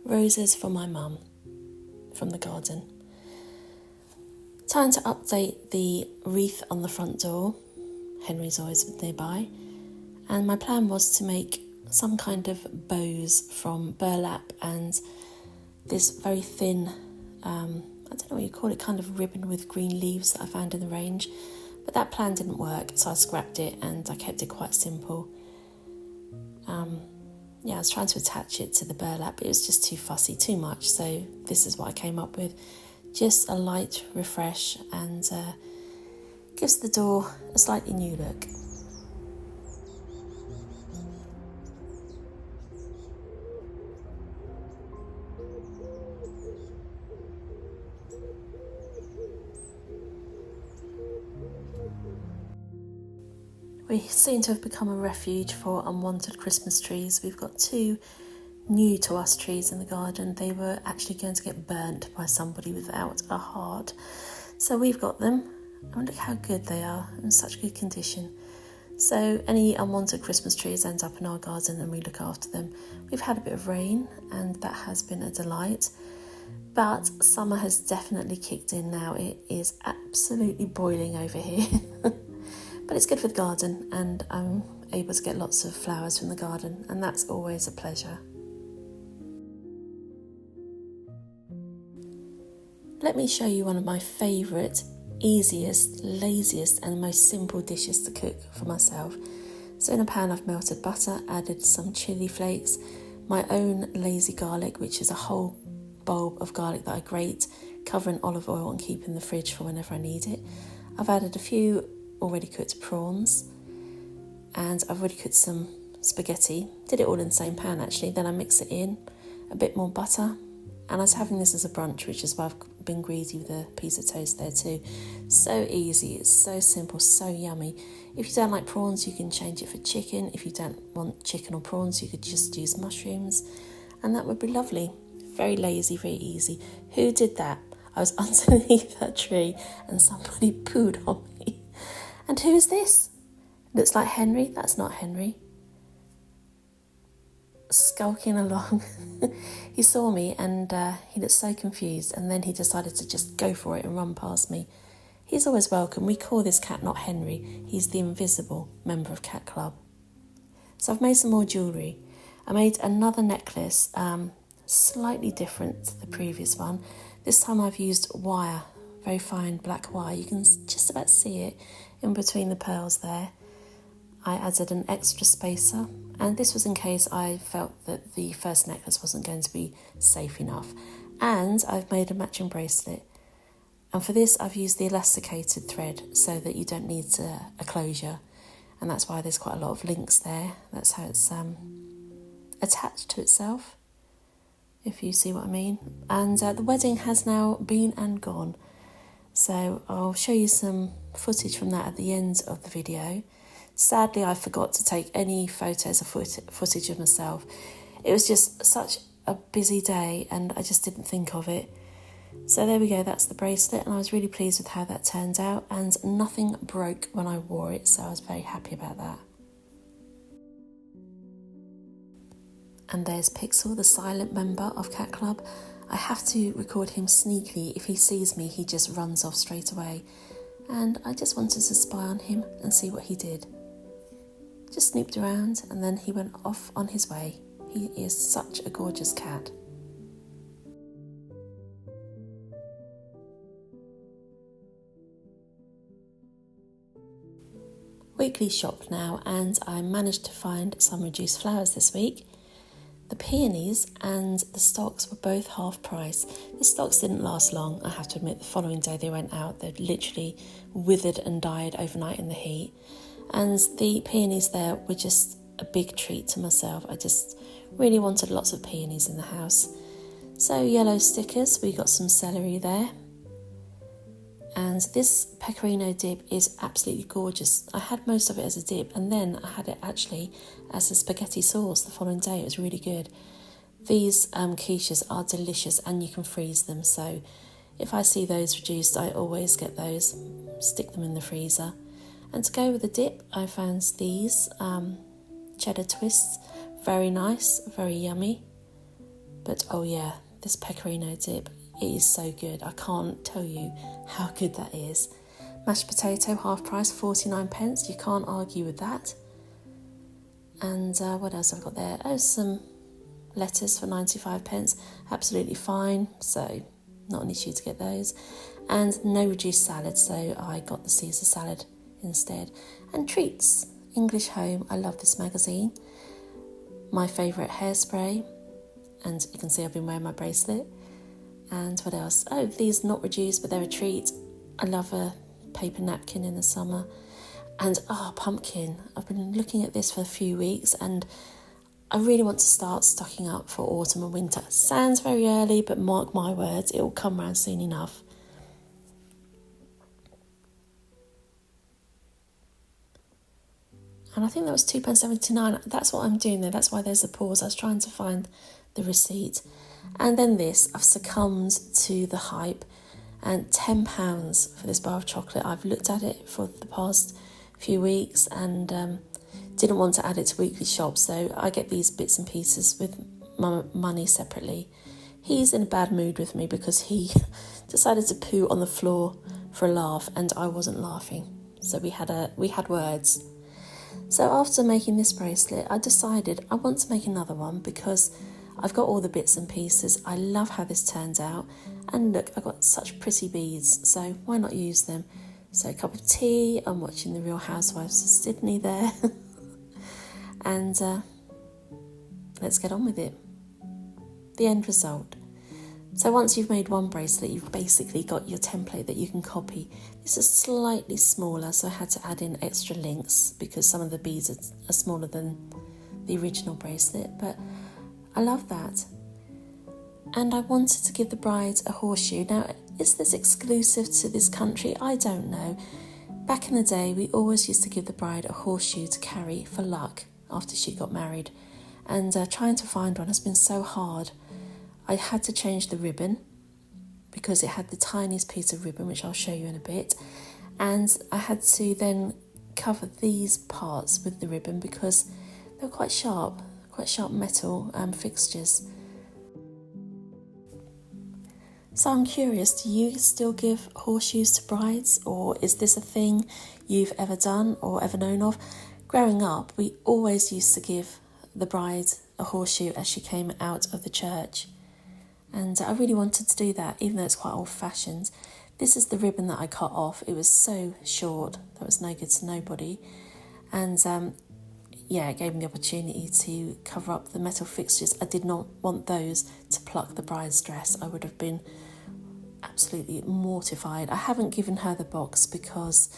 Roses for my mum from the garden. Time to update the wreath on the front door. Henry's always nearby. And my plan was to make some kind of bows from burlap and this very thin, I don't know what you call it, kind of ribbon with green leaves that I found in the range. But that plan didn't work, so I scrapped it and I kept it quite simple. I was trying to attach it to the burlap, but it was just too fussy, too much. So this is what I came up with. Just a light refresh and gives the door a slightly new look. We seem to have become a refuge for unwanted Christmas trees. We've got 2 new to us trees in the garden. They were actually going to get burnt by somebody without a heart. So we've got them. And look how good they are, in such good condition. So any unwanted Christmas trees end up in our garden and we look after them. We've had a bit of rain and that has been a delight. But summer has definitely kicked in now. It is absolutely boiling over here. But it's good for the garden and I'm able to get lots of flowers from the garden, and that's always a pleasure. Let me show you one of my favourite, easiest, laziest and most simple dishes to cook for myself. So in a pan I've melted butter, added some chilli flakes, my own lazy garlic, which is a whole bulb of garlic that I grate, cover in olive oil and keep in the fridge for whenever I need it. I've added a few already cooked prawns and I've already cooked some spaghetti. Did it all in the same pan actually. Then I mix it in, a bit more butter, and I was having this as a brunch, which is why I've been greedy with a piece of toast there too. So easy, it's so simple, so yummy. If you don't like prawns, you can change it for chicken. If you don't want chicken or prawns, you could just use mushrooms, and that would be lovely. Very lazy, very easy. Who did that? I was underneath that tree and somebody pooed on me. And who is this? Looks like Henry. That's not Henry. Skulking along. He saw me and he looked so confused, and then he decided to just go for it and run past me. He's always welcome. We call this cat not Henry. He's the invisible member of Cat Club. So I've made some more jewellery. I made another necklace, slightly different to the previous one. This time I've used wire, very fine black wire. You can just about see it in between the pearls there. I added an extra spacer, and this was in case I felt that the first necklace wasn't going to be safe enough. And I've made a matching bracelet, and for this I've used the elasticated thread so that you don't need a closure, and that's why there's quite a lot of links there. That's how it's attached to itself, if you see what I mean. And the wedding has now been and gone, so I'll show you some footage from that at the end of the video. Sadly, I forgot to take any photos or footage of myself. It was just such a busy day and I just didn't think of it. So there we go, that's the bracelet, and I was really pleased with how that turned out, and nothing broke when I wore it, so I was very happy about that. And there's Pixel, the silent member of Cat Club. I have to record him sneakily. If he sees me, he just runs off straight away. And I just wanted to spy on him and see what he did. Just snooped around and then he went off on his way. He is such a gorgeous cat. Weekly shop now, and I managed to find some reduced flowers this week. The peonies and the stocks were both half price. The stocks didn't last long, I have to admit. The following day they went out. They'd literally withered and died overnight in the heat. And the peonies there were just a big treat to myself. I just really wanted lots of peonies in the house. So yellow stickers, we got some celery there. And this pecorino dip is absolutely gorgeous. I had most of it as a dip, and then I had it actually as a spaghetti sauce the following day. It was really good. These quiches are delicious and you can freeze them. So if I see those reduced, I always get those, stick them in the freezer. And to go with the dip, I found these cheddar twists. Very nice, very yummy. But oh yeah, this pecorino dip, it is so good. I can't tell you how good that is. Mashed potato, half price, 49 pence. You can't argue with that. And what else have I got there? Oh, some lettuce for 95 pence. Absolutely fine. So not an issue to get those. And no reduced salad, so I got the Caesar salad instead. And treats. English Home. I love this magazine. My favourite hairspray. And you can see I've been wearing my bracelet. And what else? Oh, these not reduced, but they're a treat. I love a paper napkin in the summer. And pumpkin. I've been looking at this for a few weeks and I really want to start stocking up for autumn and winter. Sounds very early, but mark my words, it will come round soon enough. And I think that was £2.79. That's what I'm doing there. That's why there's a pause. I was trying to find the receipt. And then this, I've succumbed to the hype. And £10 for this bar of chocolate. I've looked at it for the past few weeks and didn't want to add it to weekly shop. So I get these bits and pieces with my money separately. He's in a bad mood with me because he decided to poo on the floor for a laugh and I wasn't laughing. So we had words. So after making this bracelet, I decided I want to make another one because I've got all the bits and pieces. I love how this turns out. And look, I've got such pretty beads, so why not use them? So a cup of tea, I'm watching The Real Housewives of Sydney there. And let's get on with it. The end result. So once you've made one bracelet, you've basically got your template that you can copy. This is slightly smaller, so I had to add in extra links because some of the beads are smaller than the original bracelet, but I love that. And I wanted to give the bride a horseshoe. Now, is this exclusive to this country? I don't know. Back in the day, we always used to give the bride a horseshoe to carry for luck after she got married. And trying to find one has been so hard. I had to change the ribbon because it had the tiniest piece of ribbon, which I'll show you in a bit. And I had to then cover these parts with the ribbon because they're quite sharp metal fixtures. So I'm curious, do you still give horseshoes to brides, or is this a thing you've ever done or ever known of? Growing up, we always used to give the bride a horseshoe as she came out of the church. And I really wanted to do that, even though it's quite old-fashioned. This is the ribbon that I cut off. It was so short, that was no good to nobody. And it gave me the opportunity to cover up the metal fixtures. I did not want those to pluck the bride's dress. I would have been absolutely mortified. I haven't given her the box because,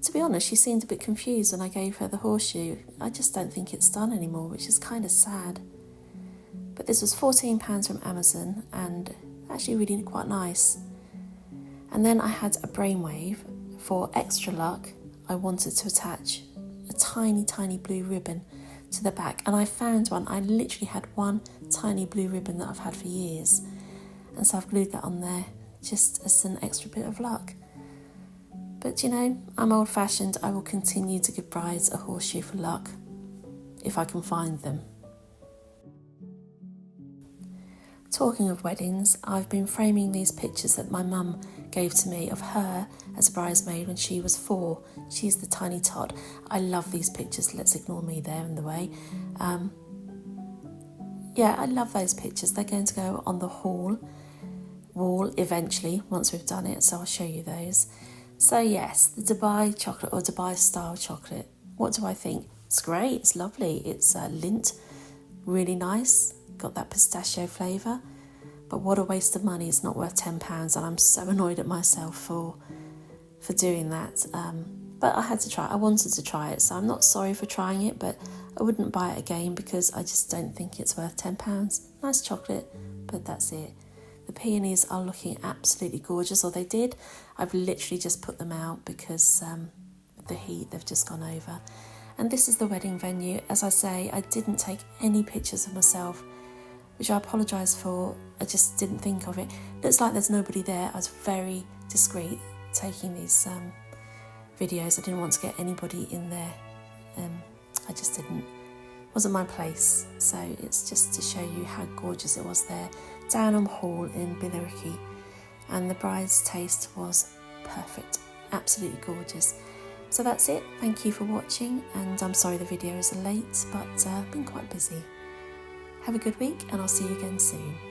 to be honest, she seemed a bit confused when I gave her the horseshoe. I just don't think it's done anymore, which is kind of sad. But this was £14 from Amazon and actually really quite nice. And then I had a brainwave. For extra luck, I wanted to attach a tiny, tiny blue ribbon to the back. And I found one. I literally had one tiny blue ribbon that I've had for years. And so I've glued that on there just as an extra bit of luck. But I'm old-fashioned. I will continue to give brides a horseshoe for luck if I can find them. Talking of weddings, I've been framing these pictures that my mum gave to me of her as a bridesmaid when she was 4. She's the tiny tot. I love these pictures. Let's ignore me there in the way. I love those pictures. They're going to go on the wall eventually once we've done it, so I'll show you those. So yes, the Dubai chocolate or Dubai style chocolate. What do I think? It's great. It's lovely. It's lint, really nice. Got that pistachio flavour, but what a waste of money. It's not worth £10 and I'm so annoyed at myself for doing that, but I had to try. I wanted to try it, so I'm not sorry for trying it, but I wouldn't buy it again because I just don't think it's worth £10. Nice chocolate, but that's it. The peonies are looking absolutely gorgeous, or they did. I've literally just put them out because with the heat they've just gone over. And this is the wedding venue. As I say, I didn't take any pictures of myself, which I apologise for. I just didn't think of it. Looks like there's nobody there. I was very discreet taking these videos. I didn't want to get anybody in there. I just didn't. wasn't my place. So it's just to show you how gorgeous it was there, Downham Hall in Billericay. And the bride's taste was perfect, absolutely gorgeous. So that's it, thank you for watching, and I'm sorry the video is late, but I've been quite busy. Have a good week and I'll see you again soon.